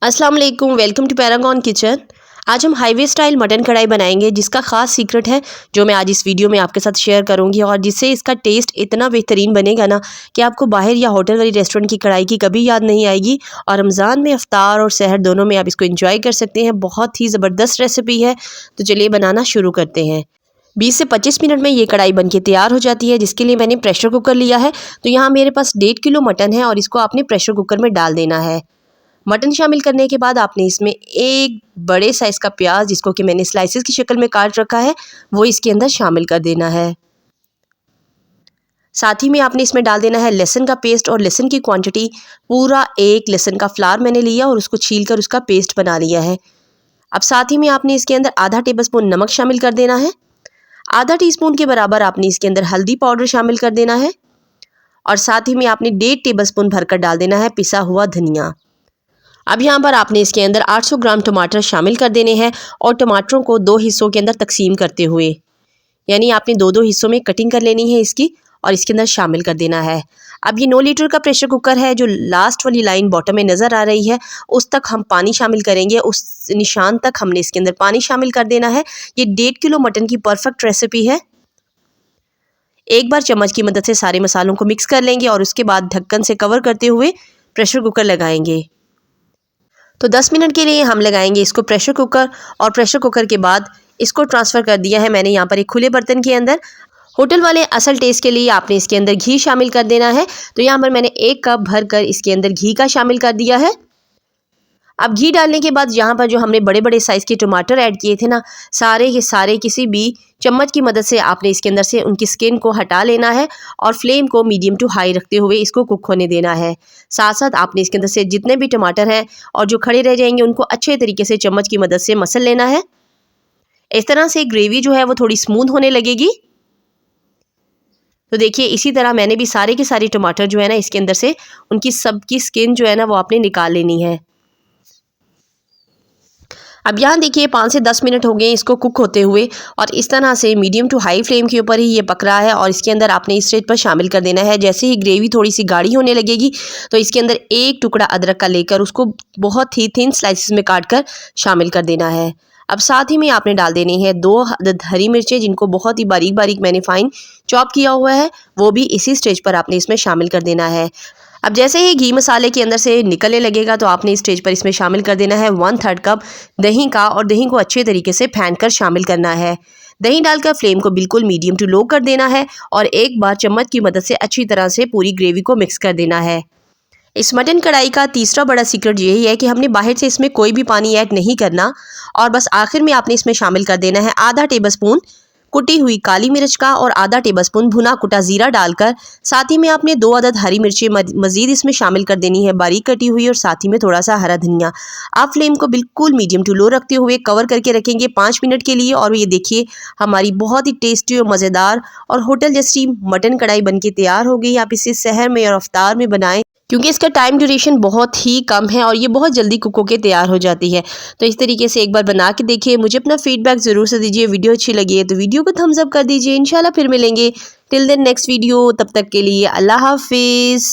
अस्सलाम वालेकुम, welcome to Paragon kitchen. आज हम हाईवे स्टाइल मटन कढ़ाई बनाएंगे जिसका ख़ास सीक्रेट है जो मैं आज इस वीडियो में आपके साथ शेयर करूंगी और जिससे इसका टेस्ट इतना बेहतरीन बनेगा ना कि आपको बाहर या होटल वाली रेस्टोरेंट की कढ़ाई की कभी याद नहीं आएगी। और रमज़ान में इफ्तार और सहर दोनों में आप इसको एंजॉय कर सकते हैं। बहुत ही ज़बरदस्त रेसिपी है, तो चलिए बनाना शुरू करते हैं। 20 से 25 मिनट में ये कढ़ाई बनके तैयार हो जाती है, जिसके लिए मैंने प्रेशर कुकर लिया है। तो यहाँ मेरे पास 1.5 किलो मटन है और इसको आपने प्रेशर कुकर में डाल देना है। मटन शामिल करने के बाद आपने इसमें एक बड़े साइज़ का प्याज, जिसको कि मैंने स्लाइसेस की शक्ल में काट रखा है, वो इसके अंदर शामिल कर देना है। साथ ही में आपने इसमें डाल देना है लहसुन का पेस्ट, और लहसुन की क्वांटिटी पूरा 1 लहसुन का फ्लावर मैंने लिया और उसको छीलकर उसका पेस्ट बना लिया है। अब साथ ही में आपने इसके अंदर आधा टेबलस्पून नमक शामिल कर देना है। आधा टीस्पून के बराबर आपने इसके अंदर हल्दी पाउडर शामिल कर देना है, और साथ ही में आपने 1.5 टेबलस्पून भरकर डाल देना है पिसा हुआ धनिया। अब यहाँ पर आपने इसके अंदर 800 ग्राम टमाटर शामिल कर देने हैं और टमाटरों को 2 हिस्सों के अंदर तकसीम करते हुए, यानी आपने 2-2 हिस्सों में कटिंग कर लेनी है इसकी और इसके अंदर शामिल कर देना है। अब ये 9 लीटर का प्रेशर कुकर है, जो लास्ट वाली लाइन बॉटम में नज़र आ रही है उस तक हम पानी शामिल करेंगे, उस निशान तक हमने इसके अंदर पानी शामिल कर देना है। ये 1.5 किलो मटन की परफेक्ट रेसिपी है। एक बार चम्मच की मदद से सारे मसालों को मिक्स कर लेंगे और उसके बाद ढक्कन से कवर करते हुए प्रेशर कुकर लगाएंगे। तो 10 मिनट के लिए हम लगाएंगे इसको प्रेशर कुकर, और प्रेशर कुकर के बाद इसको ट्रांसफ़र कर दिया है मैंने यहाँ पर एक खुले बर्तन के अंदर। होटल वाले असल टेस्ट के लिए आपने इसके अंदर घी शामिल कर देना है। तो यहाँ पर मैंने 1 कप भर कर इसके अंदर घी का शामिल कर दिया है। अब घी डालने के बाद यहाँ पर जो हमने बड़े बड़े साइज़ के टमाटर ऐड किए थे ना, सारे के सारे किसी भी चम्मच की मदद से आपने इसके अंदर से उनकी स्किन को हटा लेना है और फ्लेम को मीडियम टू हाई रखते हुए इसको कुक होने देना है। साथ साथ आपने इसके अंदर से जितने भी टमाटर हैं और जो खड़े रह जाएंगे उनको अच्छे तरीके से चम्मच की मदद से मसल लेना है। इस तरह से ग्रेवी जो है वो थोड़ी स्मूथ होने लगेगी। तो देखिए, इसी तरह मैंने भी सारे के सारे टमाटर जो है ना इसके अंदर से उनकी सबकी स्किन जो है ना वो आपने निकाल लेनी है। अब यहाँ देखिए 5 से 10 मिनट हो गए इसको कुक होते हुए, और इस तरह से मीडियम टू हाई फ्लेम के ऊपर ही ये पक रहा है। और इसके अंदर आपने इस स्टेज पर शामिल कर देना है, जैसे ही ग्रेवी थोड़ी सी गाढ़ी होने लगेगी तो इसके अंदर 1 टुकड़ा अदरक का लेकर उसको बहुत ही थिन स्लाइसिस में काट कर शामिल कर देना है। अब साथ ही में आपने डाल देनी है 2 अदद हरी मिर्चें, जिनको बहुत ही बारीक बारीक मैंने फाइन चॉप किया हुआ है, वो भी इसी स्टेज पर आपने इसमें शामिल कर देना है। अब जैसे ही घी मसाले के अंदर से निकलने लगेगा तो आपने इस स्टेज पर इसमें शामिल कर देना है 1/3 कप दही का, और दही को अच्छे तरीके से फेंट कर शामिल करना है। दही डालकर फ्लेम को बिल्कुल मीडियम टू लो कर देना है और एक बार चम्मच की मदद से अच्छी तरह से पूरी ग्रेवी को मिक्स कर देना है। इस मटन कढ़ाई का तीसरा बड़ा सीक्रेट यही है कि हमने बाहर से इसमें कोई भी पानी ऐड नहीं करना, और बस आखिर में आपने इसमें शामिल कर देना है आधा टेबलस्पून कुटी हुई काली मिर्च का और आधा टेबलस्पून भुना कुटा ज़ीरा डालकर, साथ ही में आपने 2 अदद हरी मिर्ची मज़ीद इसमें शामिल कर देनी है बारीक कटी हुई, और साथ ही में थोड़ा सा हरा धनिया। आप फ्लेम को बिल्कुल मीडियम टू लो रखते हुए कवर करके रखेंगे 5 मिनट के लिए, और ये देखिए हमारी बहुत ही टेस्टी और मज़ेदार और होटल जैसी मटन कढ़ाई बनके तैयार हो गई। आप इसे सहर में और अफ्तार में बनाएं, क्योंकि इसका टाइम ड्यूरेशन बहुत ही कम है और ये बहुत जल्दी कुक होकर तैयार हो जाती है। तो इस तरीके से एक बार बना के देखिए, मुझे अपना फीडबैक ज़रूर से दीजिए। वीडियो अच्छी लगी है तो वीडियो को थम्स अप कर दीजिए। इंशाल्लाह फिर मिलेंगे। टिल देन नेक्स्ट वीडियो, तब तक के लिए अल्लाह हाफिज़।